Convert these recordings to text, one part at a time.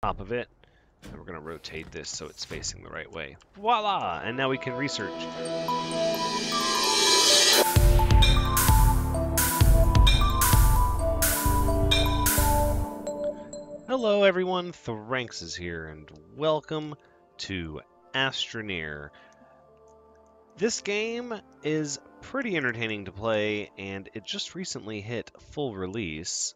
top of it. And we're going to rotate this so it's facing the right way. Voila! And now we can research. Hello everyone, Thranxes here, and welcome to Astroneer. This game is pretty entertaining to play, and it just recently hit full release.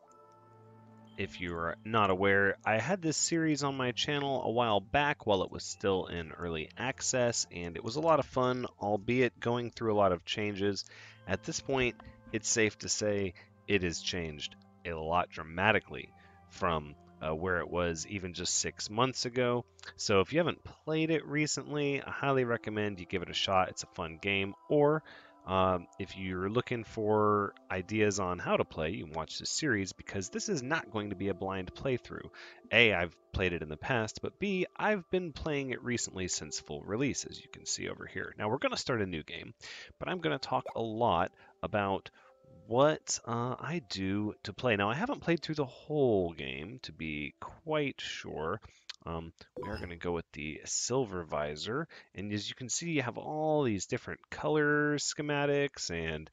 If you're not aware, I had this series on my channel a while back while it was still in early access, and it was a lot of fun, albeit going through a lot of changes. At this point, it's safe to say it has changed a lot dramatically from where it was even just 6 months ago. So if you haven't played it recently, I highly recommend you give it a shot. It's a fun game. Or if you're looking for ideas on how to play, you can watch this series because this is not going to be a blind playthrough. A, I've played it in the past, but B, I've been playing it recently since full release, as you can see over here. Now we're going to start a new game, but I'm going to talk a lot about what I do to play. Now, I haven't played through the whole game, to be quite sure. We are going to go with the silver visor, and as you can see, you have all these different color schematics and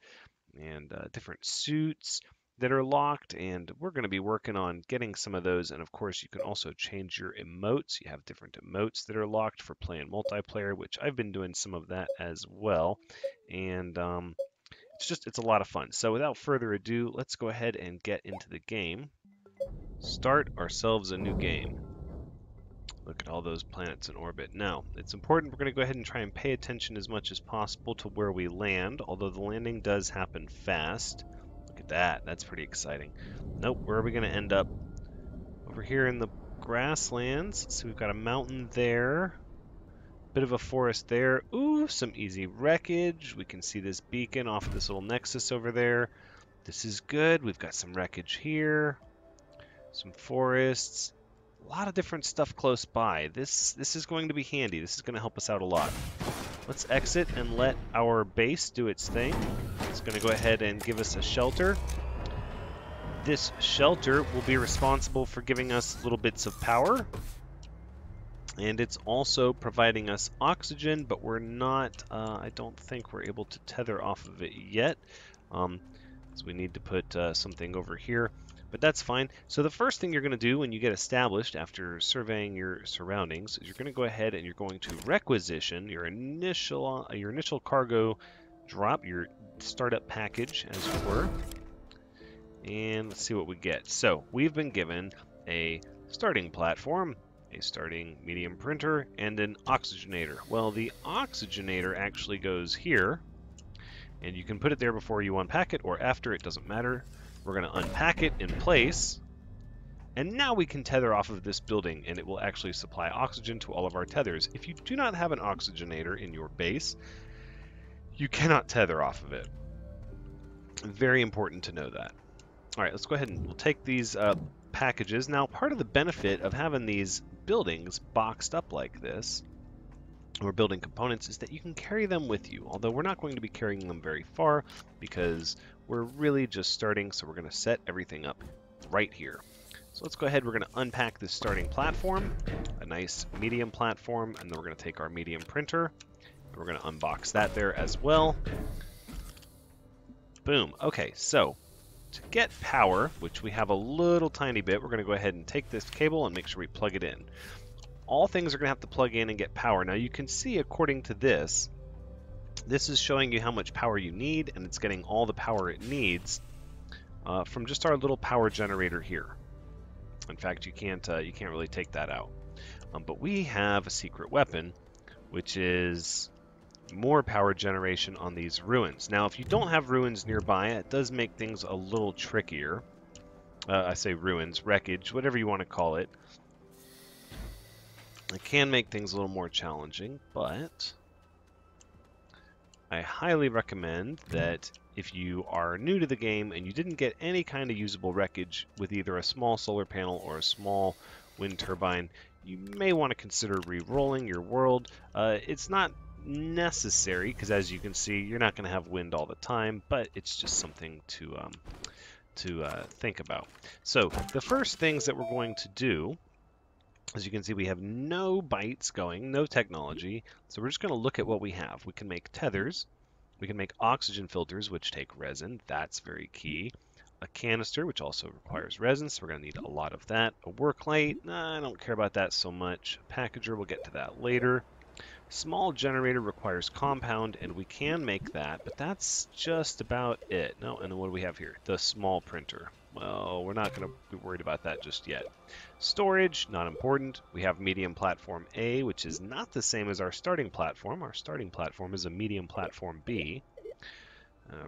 different suits that are locked, and we're going to be working on getting some of those. And of course, you can also change your emotes. You have different emotes that are locked for playing multiplayer, which I've been doing some of that as well. And it's a lot of fun. So without further ado, let's go ahead and get into the game. Start ourselves a new game. Look at all those planets in orbit. Now, it's important we're going to go ahead and try and pay attention as much as possible to where we land, although the landing does happen fast. Look at that. That's pretty exciting. Nope, where are we going to end up? Over here in the grasslands. So we've got a mountain there. Bit of a forest there. Ooh, some easy wreckage. We can see this beacon off this little nexus over there. This is good. We've got some wreckage here. Some forests. A lot of different stuff close by. This is going to be handy. This is going to help us out a lot. Let's exit and let our base do its thing. It's going to go ahead and give us a shelter. This shelter will be responsible for giving us little bits of power. And it's also providing us oxygen, but we're not, I don't think we're able to tether off of it yet. So we need to put something over here, but that's fine. So the first thing you're going to do when you get established after surveying your surroundings is you're going to go ahead and you're going to requisition your initial cargo drop, your startup package, as it were. And let's see what we get. So we've been given a starting platform, a starting medium printer, and an oxygenator. Well, the oxygenator actually goes here, and you can put it there before you unpack it or after, it doesn't matter. We're going to unpack it in place, and now we can tether off of this building, and it will actually supply oxygen to all of our tethers. If you do not have an oxygenator in your base, you cannot tether off of it. Very important to know that. All right, let's go ahead and we'll take these packages. Now, part of the benefit of having these buildings boxed up like this, or building components, is that you can carry them with you, although we're not going to be carrying them very far because we're really just starting, so we're going to set everything up right here. So let's go ahead, we're going to unpack this starting platform, a nice medium platform, and then we're going to take our medium printer, and we're going to unbox that there as well. Boom. Okay, so to get power, which we have a little tiny bit, we're going to go ahead and take this cable and make sure we plug it in. All things are going to have to plug in and get power. Now you can see according to this is showing you how much power you need, and it's getting all the power it needs from just our little power generator here. In fact, you can't really take that out. But we have a secret weapon, which is more power generation on these ruins. Now, if you don't have ruins nearby, it does make things a little trickier. I say ruins, wreckage, whatever you want to call it. It can make things a little more challenging, but I highly recommend that if you are new to the game and you didn't get any kind of usable wreckage with either a small solar panel or a small wind turbine, you may want to consider re-rolling your world. It's not necessary because, as you can see, you're not going to have wind all the time, but it's just something to think about. So the first things that we're going to do As you can see, we have no bytes going, no technology. So we're just going to look at what we have. We can make tethers. We can make oxygen filters, which take resin. That's very key. A canister, which also requires resin, so we're going to need a lot of that. A work light, I don't care about that so much. Packager, we'll get to that later. Small generator requires compound, and we can make that, but that's just about it. No, and then what do we have here? The small printer. Well, we're not going to be worried about that just yet. Storage, not important. We have medium platform A, which is not the same as our starting platform. Our starting platform is a medium platform B.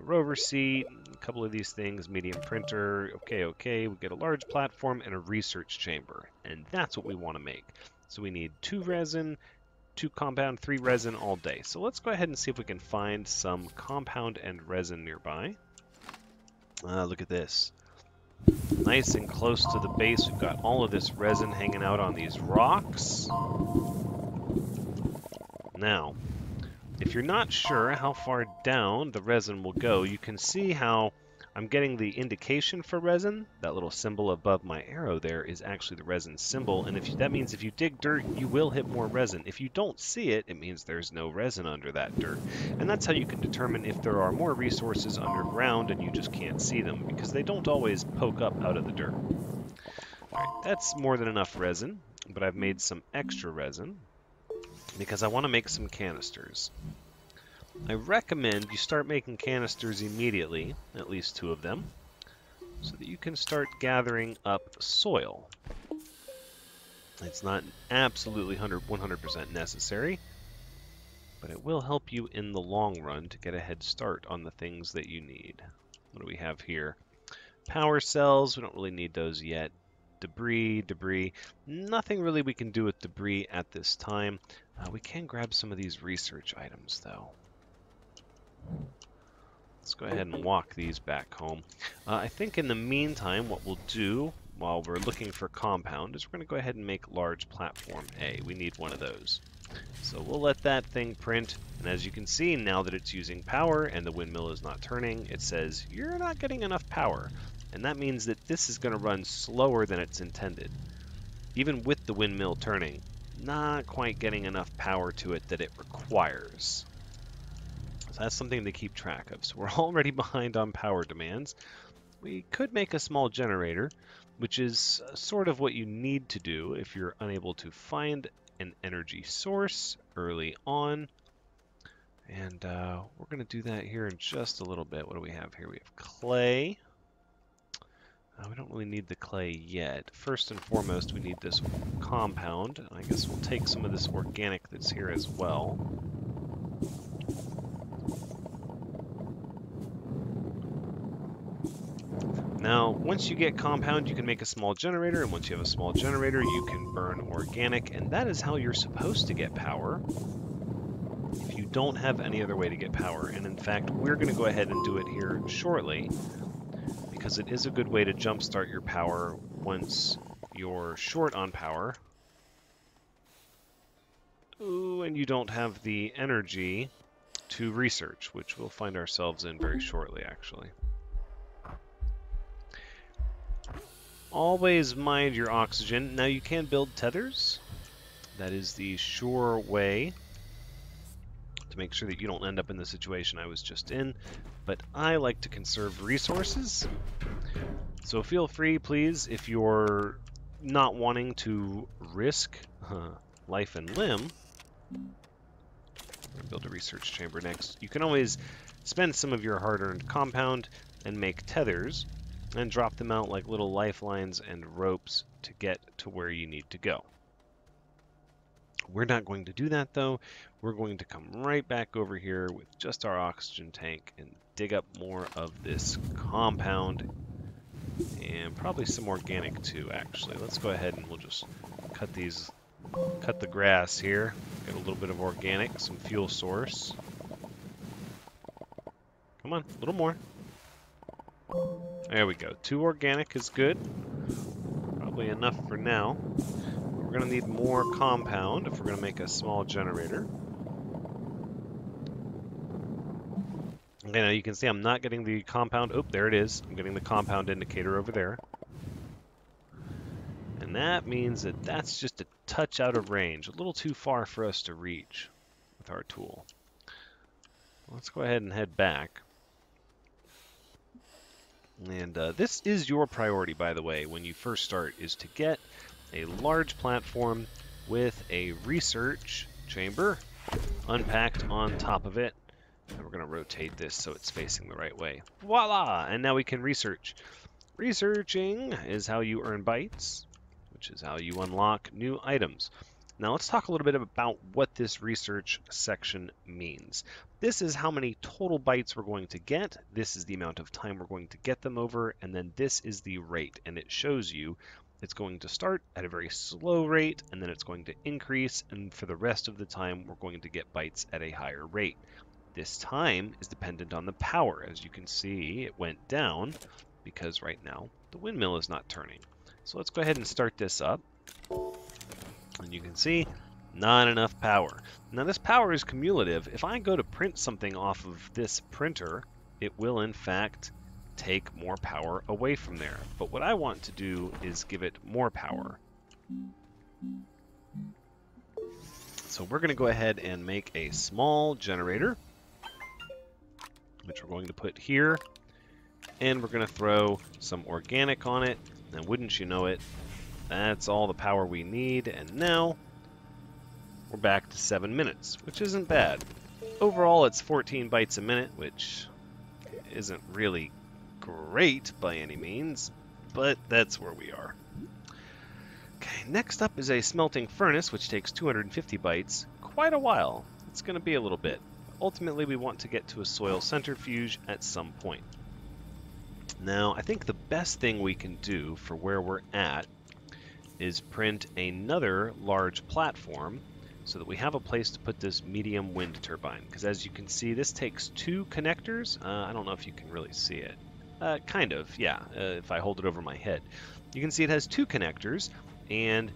Rover seat, a couple of these things, medium printer, okay. We get a large platform and a research chamber, and that's what we want to make. So we need 2 resin, 2 compound, 3 resin all day. So let's go ahead and see if we can find some compound and resin nearby. Look at this. Nice and close to the base, we've got all of this resin hanging out on these rocks. Now, if you're not sure how far down the resin will go, you can see how I'm getting the indication for resin. That little symbol above my arrow there is actually the resin symbol, and that means if you dig dirt, you will hit more resin. If you don't see it, it means there's no resin under that dirt. And that's how you can determine if there are more resources underground and you just can't see them, because they don't always poke up out of the dirt. Alright, that's more than enough resin, but I've made some extra resin because I want to make some canisters. I recommend you start making canisters immediately, at least 2 of them, so that you can start gathering up soil. It's not absolutely 100% necessary, but it will help you in the long run to get a head start on the things that you need. What do we have here? Power cells, we don't really need those yet. Debris. Nothing really we can do with debris at this time. We can grab some of these research items, though. Let's go ahead and walk these back home. I think in the meantime, what we'll do while we're looking for compound is we're going to go ahead and make large platform A. We need one of those. So we'll let that thing print, and as you can see, now that it's using power and the windmill is not turning, it says, you're not getting enough power. And that means that this is going to run slower than it's intended. Even with the windmill turning, not quite getting enough power to it that it requires. So that's something to keep track of. So we're already behind on power demands. We could make a small generator, which is sort of what you need to do if you're unable to find an energy source early on. And we're going to do that here in just a little bit. What do we have here? We have clay. We don't really need the clay yet. First and foremost, we need this compound. I guess we'll take some of this organic that's here as well. Now, once you get compound, you can make a small generator, and once you have a small generator, you can burn organic, and that is how you're supposed to get power if you don't have any other way to get power. And in fact, we're going to go ahead and do it here shortly, because it is a good way to jumpstart your power once you're short on power. Ooh, and you don't have the energy to research, which we'll find ourselves in very shortly, actually. Always mind your oxygen. Now you can build tethers. That is the sure way to make sure that you don't end up in the situation I was just in. But I like to conserve resources. So feel free, please, if you're not wanting to risk life and limb. We're going to build a research chamber next. You can always spend some of your hard-earned compound and make tethers and drop them out like little lifelines and ropes to get to where you need to go. We're not going to do that, though. We're going to come right back over here with just our oxygen tank and dig up more of this compound and probably some organic too, actually. Let's go ahead and we'll just cut the grass here. Get a little bit of organic, some fuel source. Come on, a little more. There we go. 2 organic is good. Probably enough for now. We're going to need more compound if we're going to make a small generator. Okay, now you can see I'm not getting the compound. Oh, there it is. I'm getting the compound indicator over there. And And that means that that's just a touch out of range, a little too far for us to reach with our tool. Let's go ahead and head back. And this is your priority, by the way, when you first start, is to get a large platform with a research chamber unpacked on top of it. And we're going to rotate this so it's facing the right way. Voila! And now we can research. Researching is how you earn bytes, which is how you unlock new items. Now let's talk a little bit about what this research section means. This is how many total bytes we're going to get. This is the amount of time we're going to get them over, and then this is the rate, and it shows you it's going to start at a very slow rate, and then it's going to increase, and for the rest of the time we're going to get bytes at a higher rate. This time is dependent on the power. As you can see, it went down because right now the windmill is not turning. So let's go ahead and start this up. And you can see, not enough power. Now this power is cumulative. If I go to print something off of this printer, it will in fact take more power away from there. But what I want to do is give it more power. So we're going to go ahead and make a small generator, which we're going to put here. And we're going to throw some organic on it. And wouldn't you know it, that's all the power we need, and now we're back to 7 minutes, which isn't bad. Overall, it's 14 bytes a minute, which isn't really great by any means, but that's where we are. Okay, next up is a Smelting Furnace, which takes 250 bytes. Quite a while. It's going to be a little bit. Ultimately, we want to get to a soil centrifuge at some point. Now, I think the best thing we can do for where we're at is print another large platform so that we have a place to put this medium wind turbine. Because as you can see, this takes 2 connectors. I don't know if you can really see it. Kind of, yeah, if I hold it over my head. You can see it has 2 connectors, and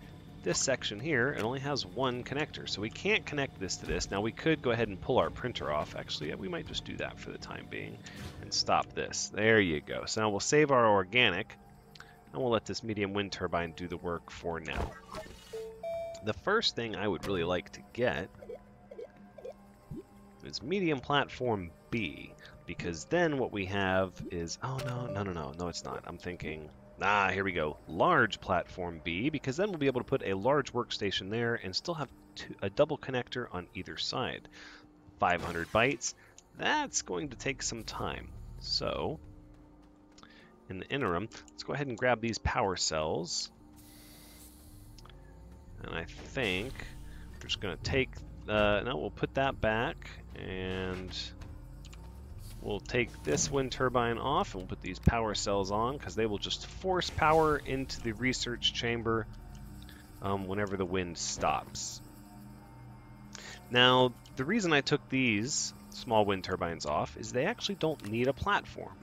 this section here, it only has 1 connector. So we can't connect this to this. Now we could go ahead and pull our printer off. Actually, yeah, we might just do that for the time being and stop this. There you go. So now we'll save our organic, and we'll let this medium wind turbine do the work for now. The first thing I would really like to get is medium platform B, because then what we have is, oh no, it's not. I'm thinking, here we go, large platform B, because then we'll be able to put a large workstation there and still have a double connector on either side. 500 bytes, that's going to take some time. So in the interim, let's go ahead and grab these power cells. And I think we're just going to take, no, we'll put that back, and we'll take this wind turbine off, and we'll put these power cells on, because they will just force power into the research chamber whenever the wind stops. Now, the reason I took these small wind turbines off is they actually don't need a platform.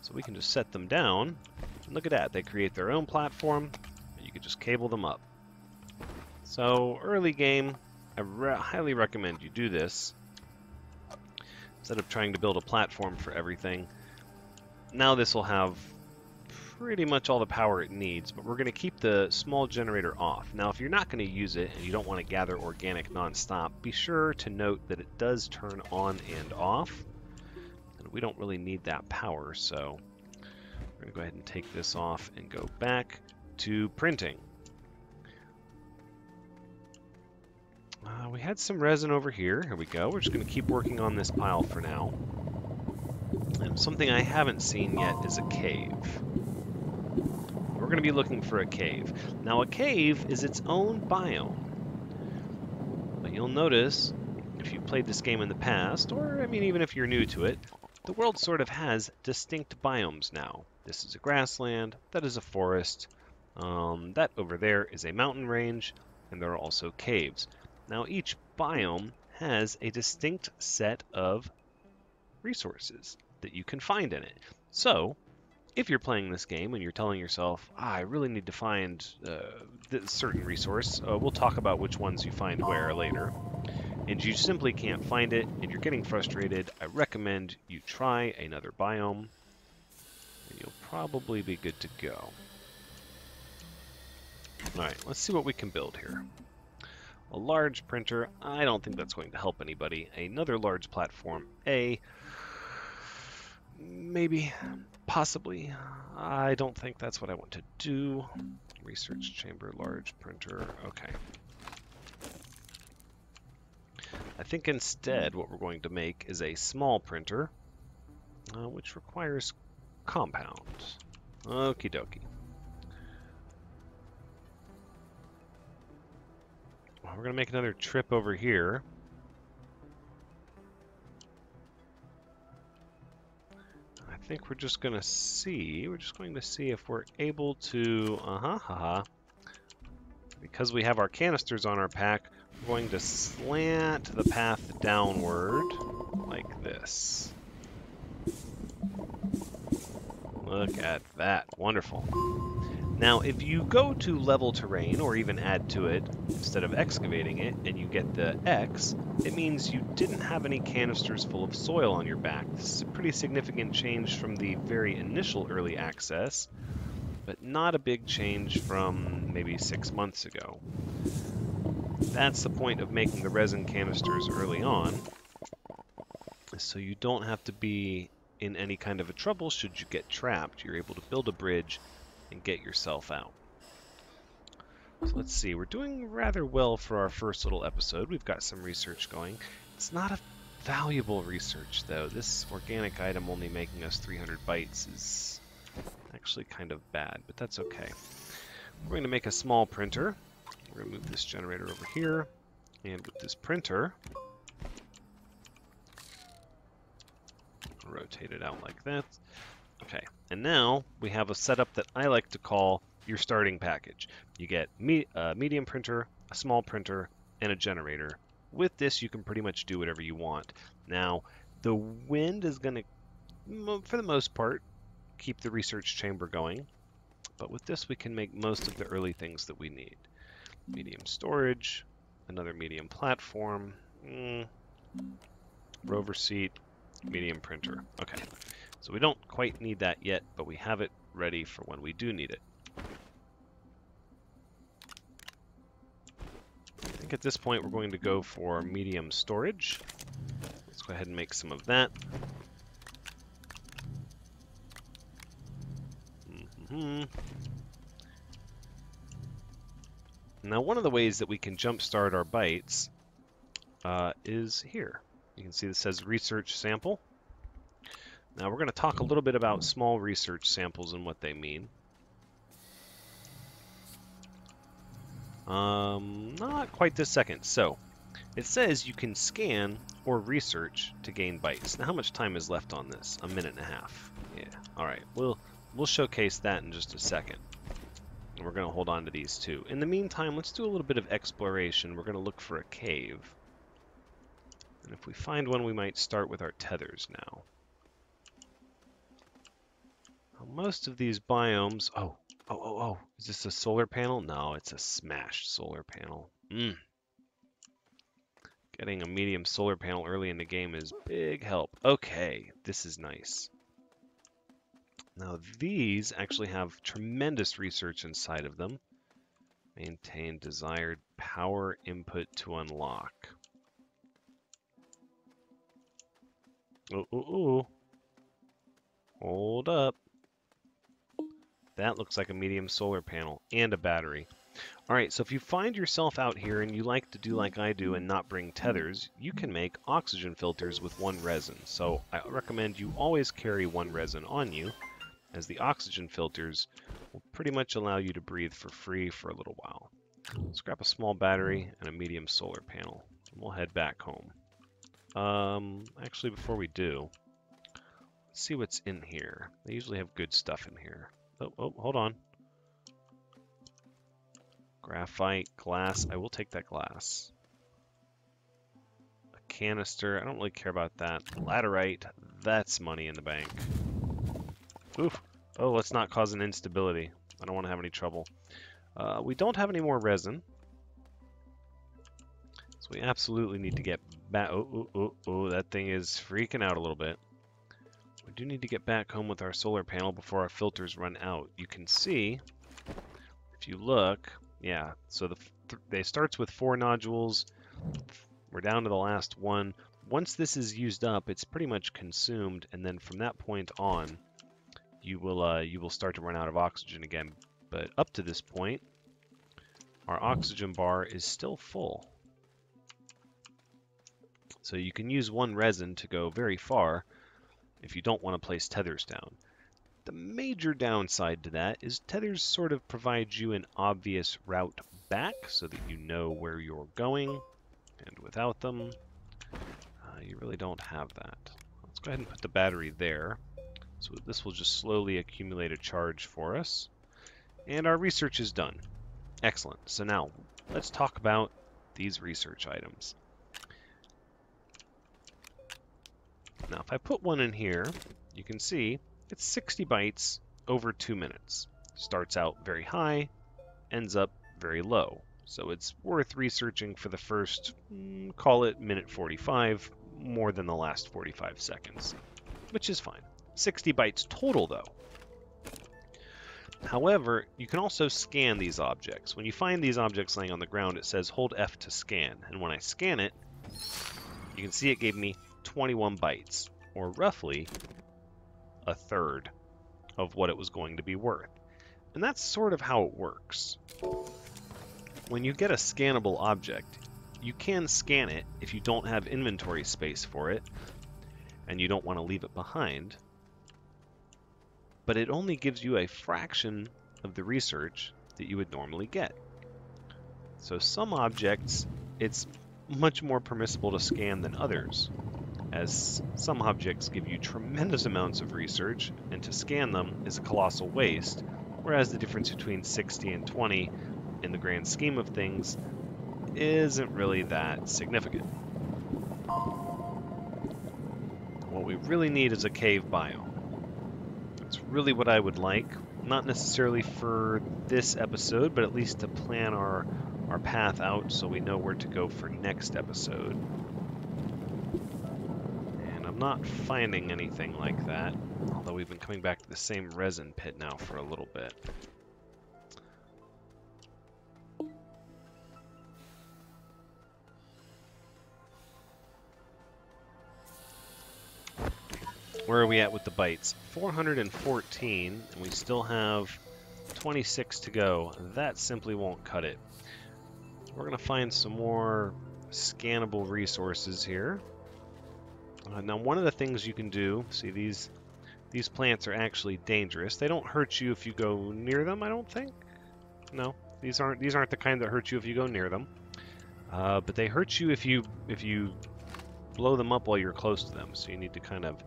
So we can just set them down, and look at that, they create their own platform, and you can just cable them up. So early game, I highly recommend you do this instead of trying to build a platform for everything. Now this will have pretty much all the power it needs, but we're going to keep the small generator off. Now if you're not going to use it and you don't want to gather organic non-stop, be sure to note that it does turn on and off. And we don't really need that power, so we're going to go ahead and take this off and go back to printing. We had some resin over here. Here we go. We're just going to keep working on this pile for now. And something I haven't seen yet is a cave. We're going to be looking for a cave. Now, a cave is its own biome. But you'll notice, if you've played this game in the past, or, I mean, even if you're new to it, the world sort of has distinct biomes now. This is a grassland, that is a forest, that over there is a mountain range, and there are also caves. Now each biome has a distinct set of resources that you can find in it. So if you're playing this game and you're telling yourself, I really need to find this certain resource, we'll talk about which ones you find where later, and you simply can't find it and you're getting frustrated, I recommend you try another biome and you'll probably be good to go. Alright, let's see what we can build here. A large printer, I don't think that's going to help anybody. Another large platform, maybe, possibly. I don't think that's what I want to do. Research chamber, large printer, okay. I think instead what we're going to make is a small printer, which requires compound. Okie dokie. Well, we're going to make another trip over here. I think we're just going to see if we're able to, because we have our canisters on our pack, we're going to slant the path downward like this. Look at that, wonderful. Now, if you go to level terrain, or even add to it, instead of excavating it, and you get the X, it means you didn't have any canisters full of soil on your back. This is a pretty significant change from the very initial early access, but not a big change from maybe 6 months ago. That's the point of making the resin canisters early on, so you don't have to be in any kind of a trouble should you get trapped. You're able to build a bridge and get yourself out. So let's see, we're doing rather well for our first little episode. We've got some research going. It's not a valuable research though. This organic item only making us 300 bytes is actually kind of bad, but that's okay. We're going to make a small printer. We're going to move this generator over here, and with this printer, rotate it out like that. Okay, and now we have a setup that I like to call your starting package. You get a medium printer, a small printer, and a generator. With this, you can pretty much do whatever you want. Now, the wind is going to, for the most part, keep the research chamber going. But with this, we can make most of the early things that we need. Medium storage, another medium platform, rover seat, medium printer. Okay, so we don't quite need that yet, but we have it ready for when we do need it. I think at this point we're going to go for medium storage. Let's go ahead and make some of that. Now, one of the ways that we can jumpstart our bytes is here. You can see this says research sample. Now we're going to talk a little bit about small research samples and what they mean. Not quite this second. So it says you can scan or research to gain bytes. Now how much time is left on this? 1.5 minutes. Yeah. All right. We'll showcase that in just a second. And we're going to hold on to these two. In the meantime, let's do a little bit of exploration. We're going to look for a cave. And if we find one, we might start with our tethers now. Most of these biomes... Oh, is this a solar panel? No, it's a smashed solar panel. Getting a medium solar panel early in the game is big help. Okay, this is nice. Now these actually have tremendous research inside of them. Maintain desired power input to unlock. Hold up. That looks like a medium solar panel and a battery. Alright, so if you find yourself out here and you like to do like I do and not bring tethers, you can make oxygen filters with 1 resin. So I recommend you always carry 1 resin on you, as the oxygen filters will pretty much allow you to breathe for free for a little while. Let's grab a small battery and a medium solar panel, and we'll head back home. Actually, before we do, let's see what's in here. They usually have good stuff in here. Oh, hold on. Graphite, glass. I will take that glass. A canister. I don't really care about that. Laterite. That's money in the bank. Oof. Oh, let's not cause an instability. I don't want to have any trouble. We don't have any more resin. So we absolutely need to get back. Oh, that thing is freaking out a little bit. We do need to get back home with our solar panel before our filters run out. You can see, if you look, Yeah, so they starts with 4 nodules. We're down to the last one. Once this is used up, it's pretty much consumed, and then from that point on, you will start to run out of oxygen again. But up to this point, our oxygen bar is still full. So you can use one resin to go very far if you don't want to place tethers down. The major downside to that is tethers sort of provide you an obvious route back so that you know where you're going, and without them, you really don't have that. Let's go ahead and put the battery there. So this will just slowly accumulate a charge for us. And our research is done. Excellent. So now, let's talk about these research items. Now, if I put one in here, you can see it's 60 bytes over 2 minutes. Starts out very high, ends up very low. So it's worth researching for the first, call it minute 45, more than the last 45 seconds, which is fine. 60 bytes total, though. However, you can also scan these objects. When you find these objects laying on the ground, it says hold F to scan. And when I scan it, you can see it gave me 21 bytes, or roughly a third of what it was going to be worth. And that's sort of how it works. When you get a scannable object, you can scan it if you don't have inventory space for it, and you don't want to leave it behind. But it only gives you a fraction of the research that you would normally get. So some objects, it's much more permissible to scan than others, as some objects give you tremendous amounts of research, and to scan them is a colossal waste, whereas the difference between 60 and 20 in the grand scheme of things isn't really that significant. What we really need is a cave biome. That's really what I would like, not necessarily for this episode, but at least to plan our path out so we know where to go for next episode. And I'm not finding anything like that, although we've been coming back to the same resin pit now for a little bit. Where are we at with the bytes? 414, and we still have 26 to go. That simply won't cut it. We're going to find some more scannable resources here. Now, one of the things you can do, see these plants are actually dangerous. They don't hurt you if you go near them, I don't think. No, these aren't the kind that hurt you if you go near them. But they hurt you if you blow them up while you're close to them. So you need to kind of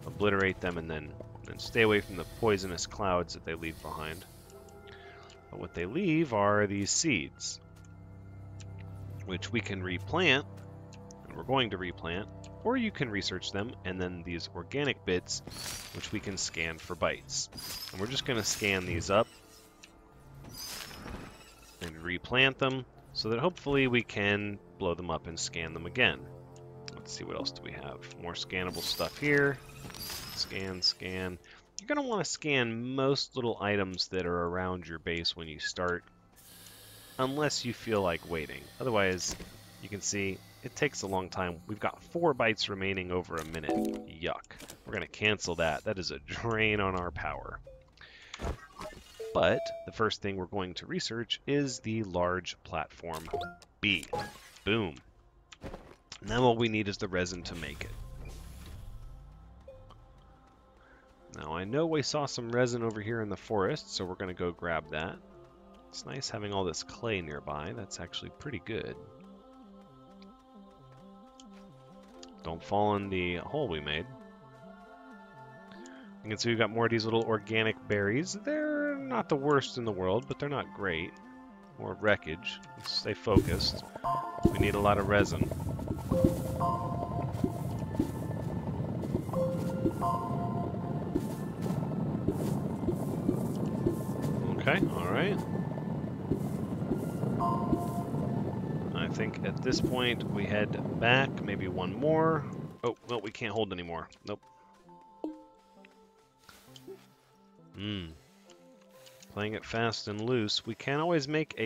obliterate them and then stay away from the poisonous clouds that they leave behind. But what they leave are these seeds, which we can replant, and we're going to replant, or you can research them, and then these organic bits, which we can scan for bytes. And we're just going to scan these up and replant them so that hopefully we can blow them up and scan them again. Let's see, what else do we have? More scannable stuff here. Scan, scan. You're going to want to scan most little items that are around your base when you start, unless you feel like waiting. Otherwise, you can see it takes a long time. We've got 4 bytes remaining over a minute. Yuck. We're going to cancel that. That is a drain on our power. But the first thing we're going to research is the large platform B. Boom. Now all we need is the resin to make it. Now I know we saw some resin over here in the forest, so we're going to go grab that. It's nice having all this clay nearby. That's actually pretty good. Don't fall in the hole we made. You can see we've got more of these little organic berries. They're not the worst in the world, but they're not great. More wreckage. Let's stay focused. We need a lot of resin. Okay, alright. I think at this point we head back, maybe one more. Oh, no, we can't hold anymore. Nope. Playing it fast and loose. We can always make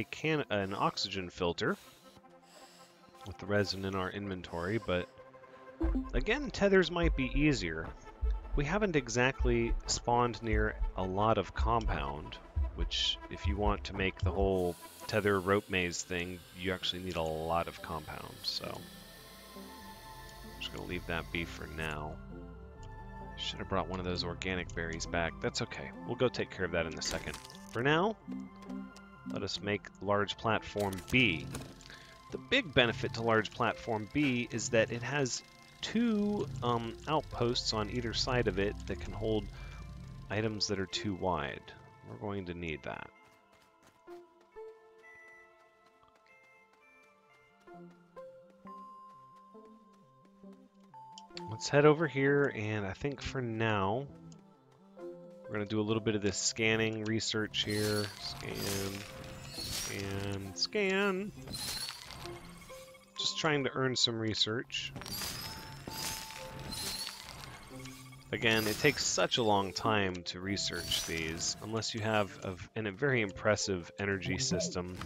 an oxygen filter with the resin in our inventory, but again, tethers might be easier. We haven't exactly spawned near a lot of compound, which if you want to make the whole tether rope maze thing, you actually need a lot of compound, so I'm just going to leave that be for now. Should have brought one of those organic berries back. That's okay. We'll go take care of that in a second. For now, let us make large platform B. The big benefit to large platform B is that it has two outposts on either side of it that can hold items that are too wide. We're going to need that. Let's head over here, and I think for now, we're going to do a little bit of this scanning research here. Scan. Just trying to earn some research. Again, it takes such a long time to research these, unless you have a very impressive energy system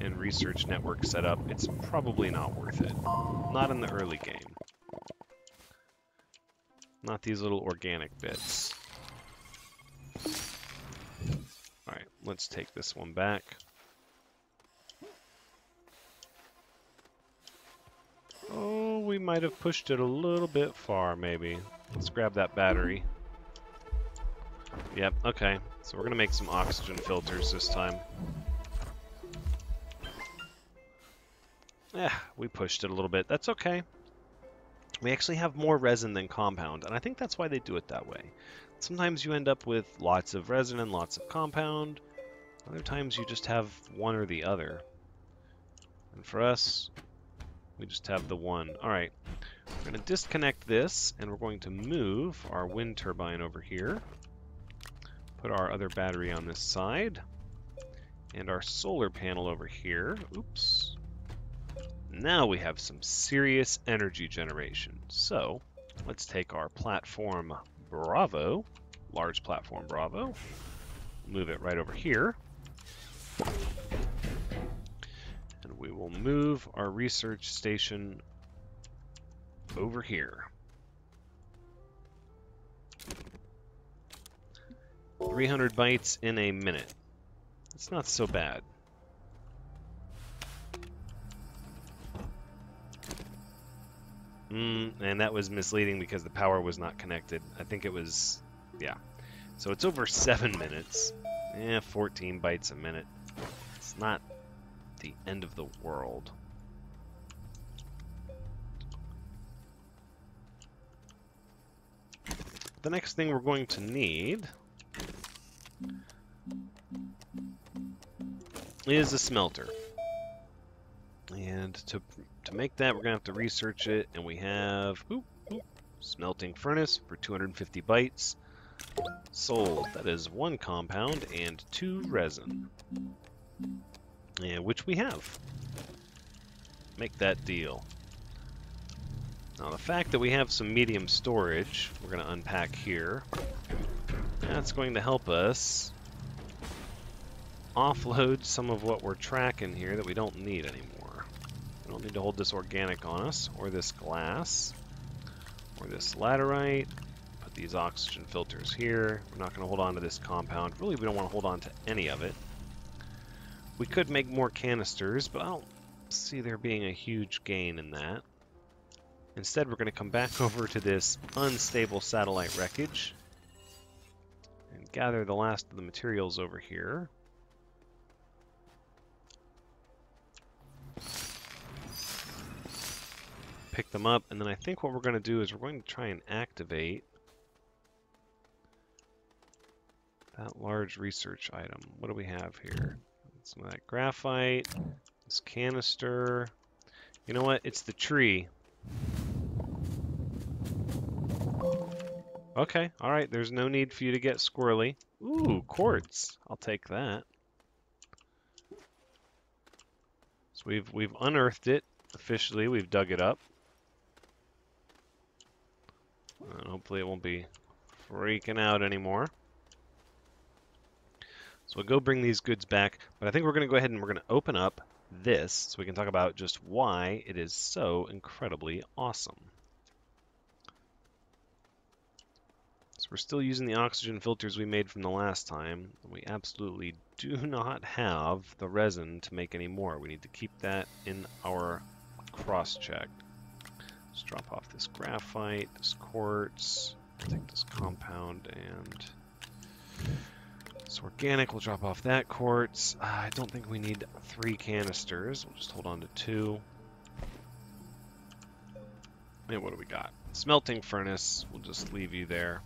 and research network set up. It's probably not worth it. Not in the early game. Not these little organic bits. Alright, let's take this one back. Oh, we might have pushed it a little bit far, maybe. Let's grab that battery. Yep, okay. So we're going to make some oxygen filters this time. We pushed it a little bit. That's okay. We actually have more resin than compound, and I think that's why they do it that way. Sometimes you end up with lots of resin and lots of compound. Other times you just have one or the other. And for us, we just have the one. Alright, we're going to disconnect this, and we're going to move our wind turbine over here. Put our other battery on this side. And our solar panel over here. Oops. Now we have some serious energy generation. So, let's take our platform Bravo, large platform Bravo, move it right over here. And we will move our research station over here. 300 bytes in a minute. It's not so bad. And that was misleading because the power was not connected. I think it was, yeah. So it's over 7 minutes. 14 bytes a minute. It's not the end of the world. The next thing we're going to need is a smelter. And to make that, we're going to have to research it, and we have Smelting Furnace for 250 bytes. Sold. That is 1 compound and 2 resin. And which we have. Make that deal. Now the fact that we have some medium storage, we're going to unpack here. That's going to help us offload some of what we're tracking here that we don't need anymore. We don't need to hold this organic on us, or this glass, or this laterite. Put these oxygen filters here. We're not going to hold on to this compound. Really, we don't want to hold on to any of it. We could make more canisters, but I don't see there being a huge gain in that. Instead, we're going to come back over to this unstable satellite wreckage and gather the last of the materials over here. Pick them up, and then I think what we're going to do is we're going to try and activate that large research item. What do we have here? Some of that graphite, this canister. You know what? It's the tree. Okay, alright, there's no need for you to get squirrely. Ooh, quartz. I'll take that. So we've unearthed it officially. We've dug it up. Hopefully it won't be freaking out anymore. So we'll go bring these goods back, but I think we're going to go ahead and we're going to open up this so we can talk about just why it is so incredibly awesome. So we're still using the oxygen filters we made from the last time. We absolutely do not have the resin to make any more. We need to keep that in our cross-check. Let's drop off this graphite, this quartz, take this compound and this organic. We'll drop off that quartz. I don't think we need 3 canisters. We'll just hold on to 2. And what do we got? Smelting Furnace. We'll just leave you there.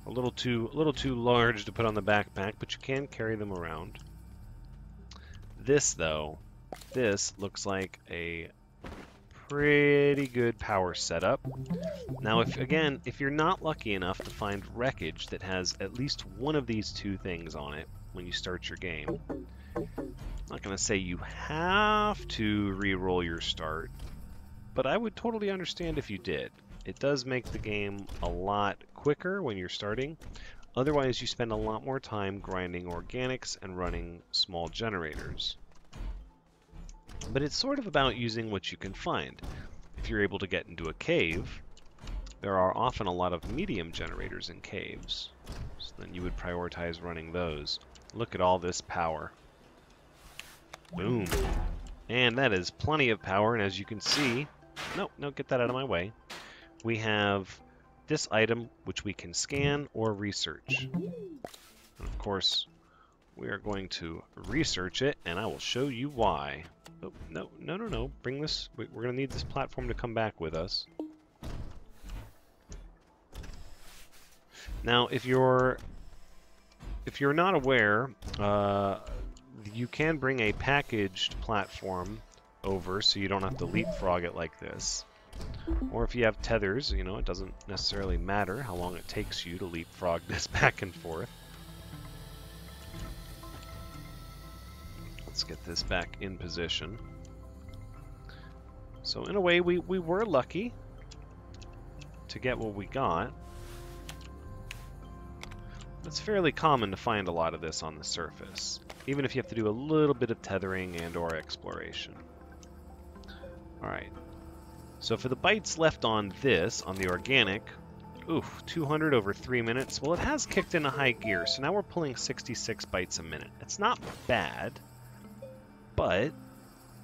A little too large to put on the backpack, but you can carry them around. This, though, this looks like a pretty good power setup. Now, if you're not lucky enough to find wreckage that has at least one of these 2 things on it when you start your game, I'm not going to say you have to re-roll your start, but I would totally understand if you did. It does make the game a lot quicker when you're starting. Otherwise, you spend a lot more time grinding organics and running small generators. But it's sort of about using what you can find. If you're able to get into a cave, there are often a lot of medium generators in caves. So then you would prioritize running those. Look at all this power. Boom. And that is plenty of power, and as you can see... No, get that out of my way. We have this item which we can scan or research. And of course, we are going to research it, and I will show you why. Oh, no. Bring this. We're going to need this platform to come back with us. Now, if you're not aware, you can bring a packaged platform over so you don't have to leapfrog it like this. Or if you have tethers, you know, it doesn't necessarily matter how long it takes you to leapfrog this back and forth. Let's get this back in position. So in a way, we were lucky to get what we got. It's fairly common to find a lot of this on the surface, even if you have to do a little bit of tethering and or exploration. Alright. So for the bytes left on this, on the organic, 200 over 3 minutes. Well, it has kicked into high gear, so now we're pulling 66 bytes a minute. It's not bad, but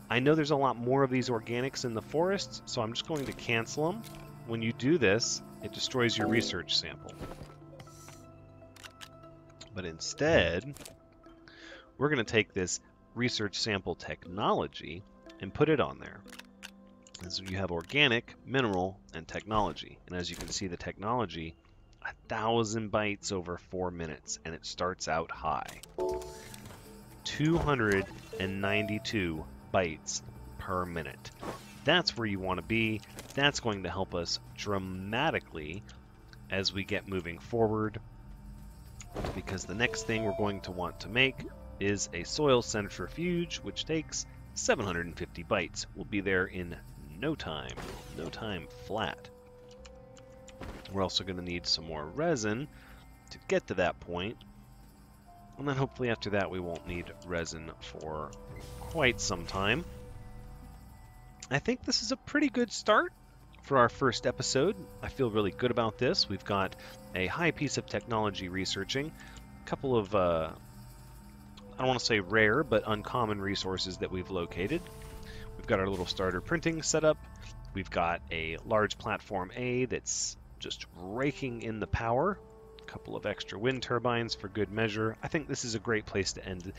I know there's a lot more of these organics in the forest, so I'm just going to cancel them. When you do this, it destroys your research sample. But instead, we're going to take this research sample technology and put it on there. And so you have organic, mineral, and technology. And as you can see, the technology, 1,000 bytes over 4 minutes, and it starts out high. 292 bytes per minute. That's where you want to be. That's going to help us dramatically as we get moving forward, because the next thing we're going to want to make is a soil centrifuge, which takes 750 bytes. We'll be there in no time flat. We're also going to need some more resin to get to that point, and then hopefully after that we won't need resin for quite some time. I think this is a pretty good start for our first episode. I feel really good about this. We've got a high piece of technology researching, a couple of I don't want to say rare, but uncommon resources that we've located. We've got our little starter printing setup. We've got a large platform A that's just raking in the power. A couple of extra wind turbines for good measure. I think this is a great place to end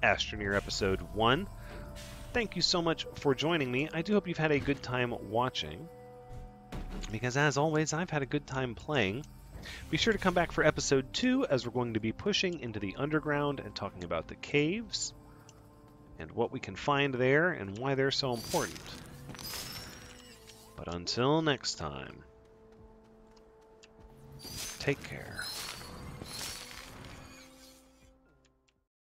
Astroneer episode 1. Thank you so much for joining me. I do hope you've had a good time watching, because as always, I've had a good time playing. Be sure to come back for episode 2, as we're going to be pushing into the underground and talking about the caves and what we can find there and why they're so important. But until next time, take care.